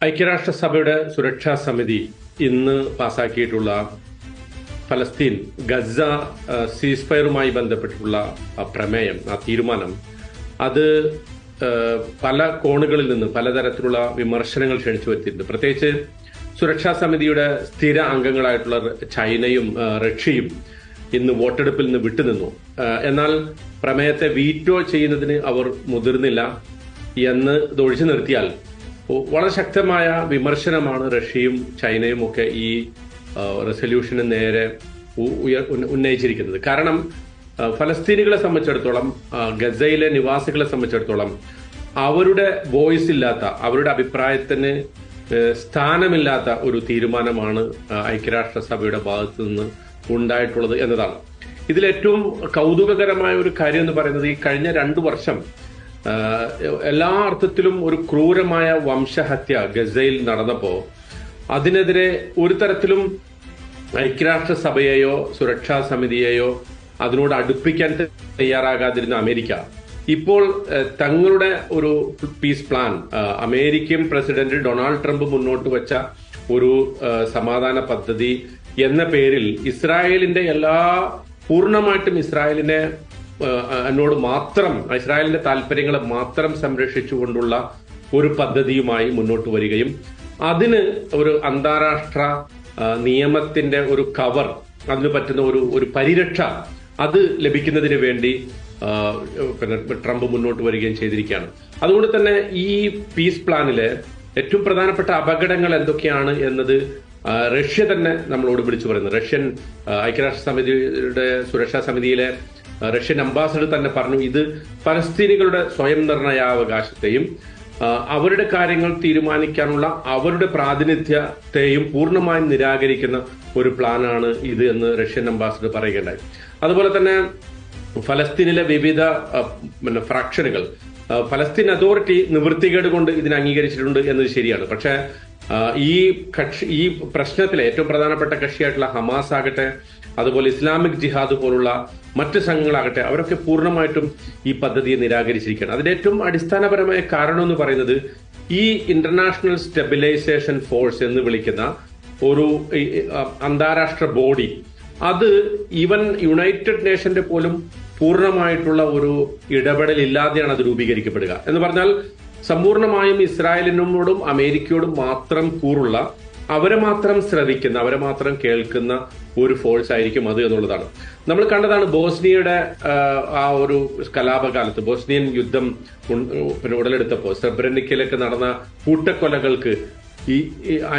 ഐക്യരാഷ്ട്രസഭയുടെ സുരക്ഷാ സമിതി ഇന്ന് പാസാക്കിയിട്ടുള്ള ഫലസ്തീൻ ഗസ സീസ്ഫയറുമായി ബന്ധപ്പെട്ടിട്ടുള്ള പ്രമേയം, ആ തീരുമാനം, അത് പല കോണുകളിൽ നിന്ന് പലതരത്തിലുള്ള വിമർശനങ്ങൾ ക്ഷണിച്ചു വരുത്തിയിട്ടുണ്ട്. പ്രത്യേകിച്ച് സുരക്ഷാ സമിതിയുടെ സ്ഥിര അംഗങ്ങളായിട്ടുള്ള ചൈനയും റഷ്യയും ഇന്ന് വോട്ടെടുപ്പിൽ നിന്ന് വിട്ടുനിന്നു. എന്നാൽ പ്രമേയത്തെ വീറ്റോ ചെയ്യുന്നതിന് അവർ മുതിർന്നില്ല എന്ന് ഒഴിച്ചു നിർത്തിയാൽ വളരെ ശക്തമായ വിമർശനമാണ് റഷ്യയും ചൈനയും ഒക്കെ ഈ റെസൊല്യൂഷന് നേരെ ഉന്നയിച്ചിരിക്കുന്നത്. കാരണം ഫലസ്തീനികളെ സംബന്ധിച്ചിടത്തോളം, ഗസയിലെ നിവാസികളെ സംബന്ധിച്ചിടത്തോളം അവരുടെ വോയിസ് ഇല്ലാത്ത, അവരുടെ അഭിപ്രായത്തിന് സ്ഥാനമില്ലാത്ത ഒരു തീരുമാനമാണ് ഐക്യരാഷ്ട്രസഭയുടെ ഭാഗത്തു നിന്ന് ഉണ്ടായിട്ടുള്ളത് എന്നതാണ്. ഇതിലേറ്റവും കൗതുകകരമായ ഒരു കാര്യം എന്ന് പറയുന്നത്, ഈ കഴിഞ്ഞ 2 വർഷം എല്ലാ അർത്ഥത്തിലും ഒരു ക്രൂരമായ വംശഹത്യ ഗസയിൽ നടന്നപ്പോ അതിനെതിരെ ഒരു തരത്തിലും ഐക്യരാഷ്ട്രസഭയെയോ സുരക്ഷാ സമിതിയെയോ അതിനോട് അടുപ്പിക്കാൻ തയ്യാറാകാതിരുന്ന അമേരിക്ക ഇപ്പോൾ തങ്ങളുടെ ഒരു peace plan, American president Donald Trump മുന്നോട്ട് വെച്ച ഒരു സമാധാന പദ്ധതി എന്ന പേരിൽ ഇസ്രായേലിന്റെ പൂർണ്ണമായിട്ടും ഇസ്രായേലിന്റെ താല്പര്യങ്ങളെ മാത്രം സംരക്ഷിച്ചുകൊണ്ടുള്ള ഒരു പദ്ധതിയുമായി മുന്നോട്ട് വരികയും അതിന് ഒരു അന്താരാഷ്ട്ര നിയമത്തിന്റെ ഒരു കവർ, അതിന് പറ്റുന്ന ഒരു പരിരക്ഷ അത് ലഭിക്കുന്നതിന് വേണ്ടി ട്രംപ് മുന്നോട്ട് വരികയും ചെയ്തിരിക്കുകയാണ്. അതുകൊണ്ട് തന്നെ ഈ പീസ് പ്ലാനിലെ ഏറ്റവും പ്രധാനപ്പെട്ട അപകടങ്ങൾ എന്തൊക്കെയാണ് എന്നത് റഷ്യ തന്നെ നമ്മളോട് വിളിച്ചു പറയുന്നത്. ഐക്യരാഷ്ട്രസമിതിയുടെ സുരക്ഷാ സമിതിയിലെ റഷ്യൻ അംബാസഡർ തന്നെ പറഞ്ഞു, ഇത് പലസ്തീനികളുടെ സ്വയം നിർണയാവകാശത്തെയും അവരുടെ കാര്യങ്ങൾ തീരുമാനിക്കാനുള്ള അവരുടെ പ്രാതിനിധ്യത്തെയും പൂർണ്ണമായും നിരാകരിക്കുന്ന ഒരു പ്ലാനാണ് ഇത് എന്ന് റഷ്യൻ അംബാസഡർ പറയുകയുണ്ടായി. അതുപോലെ തന്നെ ഫലസ്തീനിലെ വിവിധ ഫ്രാക്ഷനുകൾ, ഫലസ്തീൻ അതോറിറ്റി നിവൃത്തികേട് കൊണ്ട് ഇതിനെ അംഗീകരിച്ചിട്ടുണ്ട് എന്നത് ശരിയാണ്. പക്ഷേ ഈ പ്രശ്നത്തിലെ ഏറ്റവും പ്രധാനപ്പെട്ട കക്ഷിയായിട്ടുള്ള ഹമാസ് ആകട്ടെ, അതുപോലെ ഇസ്ലാമിക് ജിഹാദ് പോലുള്ള മറ്റ് സംഘങ്ങളാകട്ടെ, അവരൊക്കെ പൂർണ്ണമായിട്ടും ഈ പദ്ധതിയെ നിരാകരിച്ചിരിക്കുകയാണ്. അതിന്റെ ഏറ്റവും അടിസ്ഥാനപരമായ കാരണം എന്ന് പറയുന്നത്, ഈ ഇന്റർനാഷണൽ സ്റ്റെബിലൈസേഷൻ ഫോഴ്സ് എന്ന് വിളിക്കുന്ന ഒരു അന്താരാഷ്ട്ര ബോഡി, അത് ഈവൻ യുണൈറ്റഡ് നേഷന്റെ പോലും പൂർണ്ണമായിട്ടുള്ള ഒരു ഇടപെടൽ ഇല്ലാതെയാണ് അത് രൂപീകരിക്കപ്പെടുക. എന്ന് പറഞ്ഞാൽ സമ്പൂർണമായും ഇസ്രായേലിനോടും അമേരിക്കയോടും മാത്രം കൂറുള്ള, അവരെ മാത്രം ശ്രവിക്കുന്ന, അവരെ മാത്രം കേൾക്കുന്ന ഒരു ഫോഴ്സ് ആയിരിക്കും അത് എന്നുള്ളതാണ്. നമ്മൾ കണ്ടതാണ് ബോസ്നിയയുടെ ആ ഒരു കലാപകാലത്ത്, ബോസ്നിയൻ യുദ്ധം ഉടലെടുത്തപ്പോൾ സെർബ്രനിക്കയിലൊക്കെ നടന്ന കൂട്ടക്കൊലകൾക്ക് ഈ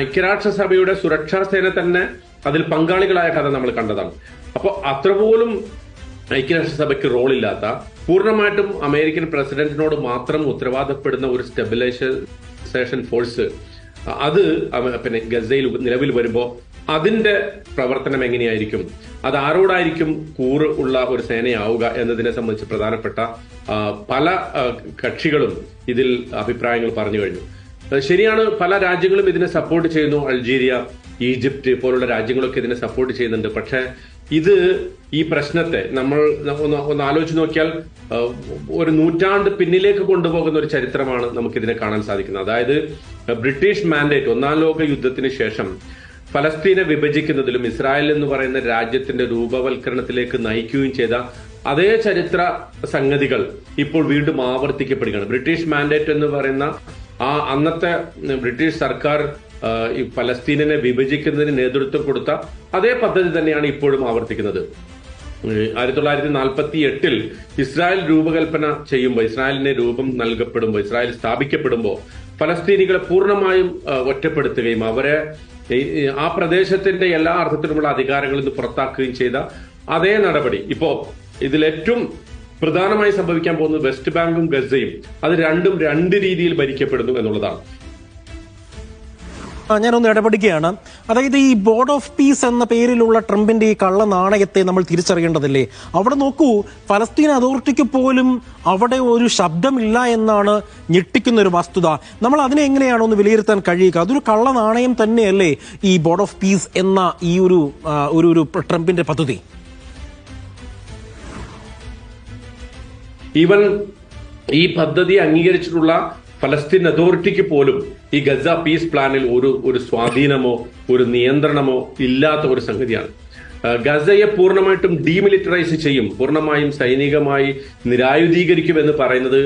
ഐക്യരാഷ്ട്രസഭയുടെ സുരക്ഷാ സേന തന്നെ അതിൽ പങ്കാളികളായ കഥ നമ്മൾ കണ്ടതാണ്. അപ്പോൾ അത്രപോലും ഐക്യരാഷ്ട്രസഭയ്ക്ക് റോളില്ലാത്ത, പൂർണ്ണമായിട്ടും അമേരിക്കൻ പ്രസിഡന്റിനോട് മാത്രം ഉത്തരവാദപ്പെടുന്ന ഒരു സ്റ്റെബിലൈസേഷൻ ഫോഴ്സ്, അത് ഗസയിൽ നിലവിൽ വരുമ്പോൾ അതിന്റെ പ്രവർത്തനം എങ്ങനെയായിരിക്കും, അത് ആരോടായിരിക്കും കൂറ് ഉള്ള ഒരു സേനയാവുക എന്നതിനെ സംബന്ധിച്ച് പ്രധാനപ്പെട്ട പല കക്ഷികളും ഇതിൽ അഭിപ്രായങ്ങൾ പറഞ്ഞു കഴിഞ്ഞു. ശരിയാണ്, പല രാജ്യങ്ങളും ഇതിനെ സപ്പോർട്ട് ചെയ്യുന്നു. അൾജീരിയ, ഈജിപ്റ്റ് പോലുള്ള രാജ്യങ്ങളൊക്കെ ഇതിനെ സപ്പോർട്ട് ചെയ്യുന്നുണ്ട്. പക്ഷെ ഈ പ്രശ്നത്തെ നമ്മൾ ഒന്ന് ആലോചിച്ച് നോക്കിയാൽ ഒരു നൂറ്റാണ്ട് പിന്നിലേക്ക് കൊണ്ടുപോകുന്ന ഒരു ചരിത്രമാണ് നമുക്കിതിനെ കാണാൻ സാധിക്കുന്നത്. അതായത് ബ്രിട്ടീഷ് മാൻഡേറ്റ് 1-ാം ലോക യുദ്ധത്തിന് ശേഷം ഫലസ്തീനെ വിഭജിക്കുന്നതിലും ഇസ്രായേൽ എന്ന് പറയുന്ന രാജ്യത്തിന്റെ രൂപവൽക്കരണത്തിലേക്ക് നയിക്കുകയും ചെയ്ത അതേ ചരിത്ര സംഗതികൾ ഇപ്പോൾ വീണ്ടും ആവർത്തിക്കപ്പെടുകയാണ്. ബ്രിട്ടീഷ് മാൻഡേറ്റ് എന്ന് പറയുന്ന അന്നത്തെ ബ്രിട്ടീഷ് സർക്കാർ ഈ ഫലസ്തീനെ വിഭജിക്കുന്നതിന് നേതൃത്വം കൊടുത്ത അതേ പദ്ധതി തന്നെയാണ് ഇപ്പോഴും ആവർത്തിക്കുന്നത്. 1948 ഇസ്രായേൽ രൂപകൽപ്പന ചെയ്യുമ്പോൾ, ഇസ്രായേലിന് രൂപം നൽകപ്പെടുമ്പോൾ, ഇസ്രായേൽ സ്ഥാപിക്കപ്പെടുമ്പോൾ ഫലസ്തീനികളെ പൂർണ്ണമായും ഒറ്റപ്പെടുത്തുകയും അവരെ ആ പ്രദേശത്തിന്റെ എല്ലാ അർത്ഥത്തിലുമുള്ള അധികാരങ്ങളിൽ നിന്ന് പുറത്താക്കുകയും ചെയ്ത അതേ നടപടി ഇപ്പോ ഇതിലേറ്റവും പ്രധാനമായി സംഭവിക്കാൻ പോകുന്നത് വെസ്റ്റ് ബാങ്കും ഗസയും, അത് രണ്ടും 2 രീതിയിൽ ഭരിക്കപ്പെടുന്നു എന്നുള്ളതാണ്. ഞാനൊന്ന് ഇടപെടുകയാണ്. അതായത് ഈ ബോർഡ് ഓഫ് പീസ് എന്ന പേരിലുള്ള ട്രംപിന്റെ ഈ കള്ള നാണയത്തെ നമ്മൾ തിരിച്ചറിയേണ്ടതല്ലേ? അവിടെ നോക്കൂ, ഫലസ്തീൻ അതോറിറ്റിക്ക് പോലും അവിടെ ഒരു ശബ്ദമില്ല എന്നാണ് ഞെട്ടിക്കുന്ന ഒരു വസ്തുത. നമ്മൾ അതിനെ എങ്ങനെയാണോ ഒന്ന് വിലയിരുത്താൻ കഴിയുക? അതൊരു കള്ള നാണയം തന്നെയല്ലേ ഈ ബോർഡ് ഓഫ് പീസ് എന്ന ഈ ഒരു ട്രംപിന്റെ പദ്ധതി? ഈവൻ ഈ പദ്ധതി അംഗീകരിച്ചിട്ടുള്ള ഫലസ്തീൻ അതോറിറ്റിക്ക് പോലും ഈ ഗസ പീസ് പ്ലാനിൽ ഒരു സ്വാധീനമോ ഒരു നിയന്ത്രണമോ ഇല്ലാത്ത ഒരു സംഗതിയാണ്. ഗസയെ പൂർണ്ണമായിട്ടും ഡീമിലിറ്ററൈസ് ചെയ്യും, പൂർണ്ണമായും സൈനികമായി നിരായുധീകരിക്കുമെന്ന് പറയുന്നത്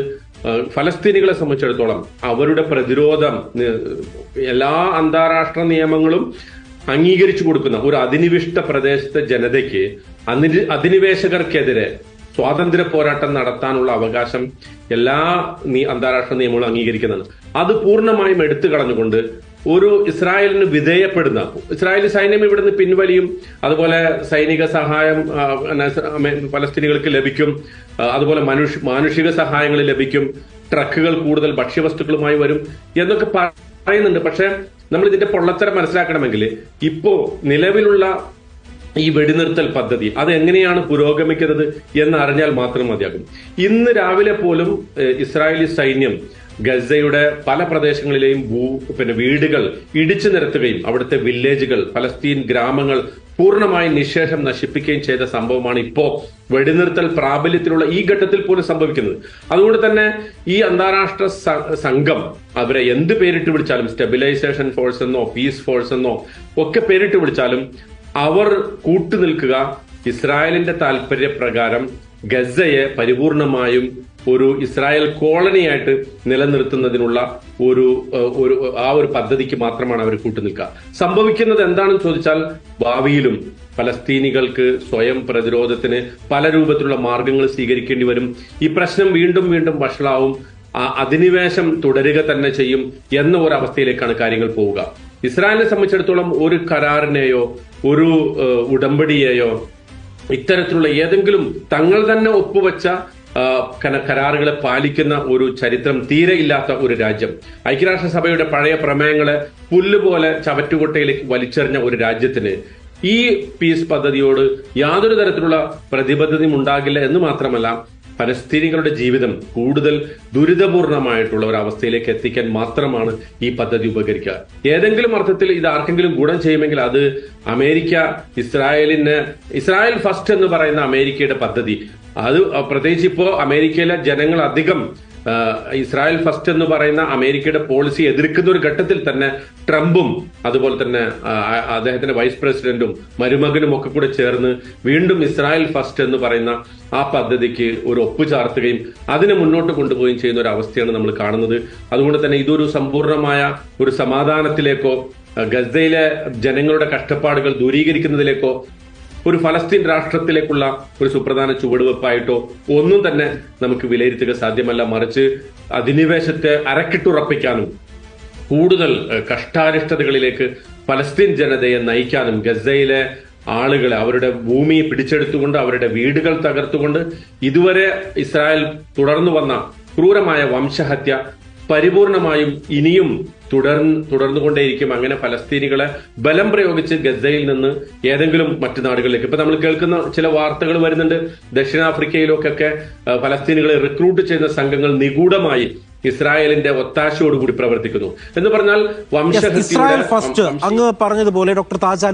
ഫലസ്തീനികളെ സംബന്ധിച്ചിടത്തോളം അവരുടെ പ്രതിരോധം എല്ലാ അന്താരാഷ്ട്ര നിയമങ്ങളും അംഗീകരിച്ചു കൊടുക്കുന്ന ഒരു അധിനിവിഷ്ട പ്രദേശത്തെ ജനതയ്ക്ക് അധിനിവേശകർക്കെതിരെ സ്വാതന്ത്ര്യ പോരാട്ടം നടത്താനുള്ള അവകാശം എല്ലാ അന്താരാഷ്ട്ര നിയമങ്ങളും അംഗീകരിക്കുന്നതാണ്. അത് പൂർണ്ണമായും എടുത്തു കളഞ്ഞുകൊണ്ട് ഒരു ഇസ്രായേലിന് വിധേയപ്പെടുന്ന ഇസ്രായേൽ സൈന്യം ഇവിടുന്ന് പിൻവലിയും, അതുപോലെ സൈനിക സഹായം ഫലസ്തീനികൾക്ക് ലഭിക്കും, അതുപോലെ മാനുഷിക സഹായങ്ങൾ ലഭിക്കും, ട്രക്കുകൾ കൂടുതൽ ഭക്ഷ്യവസ്തുക്കളുമായി വരും എന്നൊക്കെ പറയുന്നുണ്ട്. പക്ഷെ നമ്മൾ ഇതിന്റെ പൊള്ളത്തരം മനസ്സിലാക്കണമെങ്കിൽ ഇപ്പോ നിലവിലുള്ള ഈ വെടിനിർത്തൽ പദ്ധതി അത് എങ്ങനെയാണ് പുരോഗമിക്കുന്നത് എന്ന് അറിഞ്ഞാൽ മാത്രം മതിയാകും. ഇന്ന് രാവിലെ പോലും ഇസ്രായേലി സൈന്യം ഗസയുടെ പല പ്രദേശങ്ങളിലെയും വീടുകൾ ഇടിച്ചു നിരത്തുകയും അവിടുത്തെ വില്ലേജുകൾ, ഫലസ്തീൻ ഗ്രാമങ്ങൾ പൂർണ്ണമായി നിശേഷം നശിപ്പിക്കുകയും ചെയ്ത സംഭവമാണ് ഇപ്പോ വെടിനിർത്തൽ പ്രാബല്യത്തിലുള്ള ഈ ഘട്ടത്തിൽ പോലും സംഭവിക്കുന്നത്. അതുകൊണ്ട് തന്നെ ഈ അന്താരാഷ്ട്ര സംഘം അവരെ എന്ത് പേരിട്ട് വിളിച്ചാലും, സ്റ്റെബിലൈസേഷൻ ഫോഴ്സ് എന്നോ പീസ് ഫോഴ്സ് എന്നോ ഒക്കെ പേരിട്ട് വിളിച്ചാലും അവർ കൂട്ടുനിൽക്കുക ഇസ്രായേലിന്റെ താല്പര്യപ്രകാരം ഗസയെ പരിപൂർണമായും ഒരു ഇസ്രായേൽ കോളനിയായിട്ട് നിലനിർത്തുന്നതിനുള്ള ഒരു പദ്ധതിക്ക് മാത്രമാണ് അവർ കൂട്ടുനിൽക്കുക. സംഭവിക്കുന്നത് എന്താണെന്ന് ചോദിച്ചാൽ ഭാവിയിലും ഫലസ്തീനികൾക്ക് സ്വയം പ്രതിരോധത്തിന് പല രൂപത്തിലുള്ള മാർഗങ്ങൾ സ്വീകരിക്കേണ്ടി വരും. ഈ പ്രശ്നം വീണ്ടും വീണ്ടും വഷളാവും, അധിനിവേശം തുടരുക തന്നെ ചെയ്യും എന്ന ഒരു അവസ്ഥയിലേക്കാണ് കാര്യങ്ങൾ പോവുക. ഇസ്രായേലിനെ സംബന്ധിച്ചിടത്തോളം ഒരു കരാറിനെയോ ഒരു ഉടമ്പടിയെയോ ഇത്തരത്തിലുള്ള ഏതെങ്കിലും തങ്ങൾ തന്നെ ഒപ്പുവെച്ച കരാറുകളെ പാലിക്കുന്ന ഒരു ചരിത്രം തീരെ ഇല്ലാത്ത ഒരു രാജ്യം, ഐക്യരാഷ്ട്രസഭയുടെ പഴയ പ്രമേയങ്ങളെ പുല്ലുപോലെ ചവറ്റുകൊട്ടയിലേക്ക് വലിച്ചെറിഞ്ഞ ഒരു രാജ്യത്തിന് ഈ പീസ് പദ്ധതിയോട് യാതൊരു തരത്തിലുള്ള പ്രതിബദ്ധതയും ഉണ്ടാകില്ല എന്ന് മാത്രമല്ല ഫലസ്തീനികളുടെ ജീവിതം കൂടുതൽ ദുരിതപൂർണമായിട്ടുള്ള ഒരു അവസ്ഥയിലേക്ക് എത്തിക്കാൻ മാത്രമാണ് ഈ പദ്ധതി ഉപകരിക്കുക. ഏതെങ്കിലും അർത്ഥത്തിൽ ഇത് ആർക്കെങ്കിലും ഗുണം ചെയ്യുമെങ്കിൽ അത് ഇസ്രായേൽ ഫസ്റ്റ് എന്ന് പറയുന്ന അമേരിക്കയുടെ പദ്ധതി, അത് പ്രത്യേകിച്ച് ഇപ്പോ അമേരിക്കയിലെ ജനങ്ങൾ അധികം ഇസ്രായേൽ ഫസ്റ്റ് എന്ന് പറയുന്ന അമേരിക്കയുടെ പോളിസി എതിർക്കുന്ന ഒരു ഘട്ടത്തിൽ തന്നെ ട്രംപും അതുപോലെ തന്നെ അദ്ദേഹത്തിന്റെ വൈസ് പ്രസിഡന്റും മരുമകനും ഒക്കെ കൂടെ ചേർന്ന് വീണ്ടും ഇസ്രായേൽ ഫസ്റ്റ് എന്ന് പറയുന്ന ആ പദ്ധതിക്ക് ഒരു ഒപ്പു ചാർത്തുകയും അതിനെ മുന്നോട്ട് കൊണ്ടുപോവുകയും ചെയ്യുന്ന ഒരു അവസ്ഥയാണ് നമ്മൾ കാണുന്നത്. അതുകൊണ്ട് തന്നെ ഇതൊരു സമ്പൂർണമായ ഒരു സമാധാനത്തിലേക്കോ ഗസയിലെ ജനങ്ങളുടെ കഷ്ടപ്പാടുകൾ ദൂരീകരിക്കുന്നതിലേക്കോ ഒരു ഫലസ്തീൻ രാഷ്ട്രത്തിലേക്കുള്ള ഒരു സുപ്രധാന ചുവടുവെപ്പായിട്ടോ ഒന്നും തന്നെ നമുക്ക് വിലയിരുത്തുക സാധ്യമല്ല. മറിച്ച് അധിനിവേശത്തെ അരക്കിട്ടുറപ്പിക്കാനും കൂടുതൽ കഷ്ടാരിഷ്ടതകളിലേക്ക് ഫലസ്തീൻ ജനതയെ നയിക്കാനും ഗസയിലെ ആളുകളെ അവരുടെ ഭൂമി പിടിച്ചെടുത്തുകൊണ്ട് അവരുടെ വീടുകൾ തകർത്തുകൊണ്ട് ഇതുവരെ ഇസ്രായേൽ തുടർന്നു വന്ന ക്രൂരമായ വംശഹത്യ പരിപൂർണമായും ഇനിയും തുടർന്നുകൊണ്ടേയിരിക്കും. അങ്ങനെ ഫലസ്തീനികളെ ബലം പ്രയോഗിച്ച് ഗസയിൽ നിന്ന് ഏതെങ്കിലും മറ്റു നാടുകളിലേക്ക്, ഇപ്പൊ നമ്മൾ കേൾക്കുന്ന ചില വാർത്തകൾ വരുന്നുണ്ട്, ദക്ഷിണാഫ്രിക്കയിലൊക്കെ ഫലസ്തീനികളെ റിക്രൂട്ട് ചെയ്യുന്ന സംഘങ്ങൾ നിഗൂഢമായി ഇസ്രായേലിന്റെ ഒത്താശയോടുകൂടി പ്രവർത്തിക്കുന്നു എന്ന് പറഞ്ഞാൽ ഇസ്രായേൽ ഫസ്റ്റ് അങ്ങ് പറഞ്ഞതുപോലെ ഡോക്ടർ താജ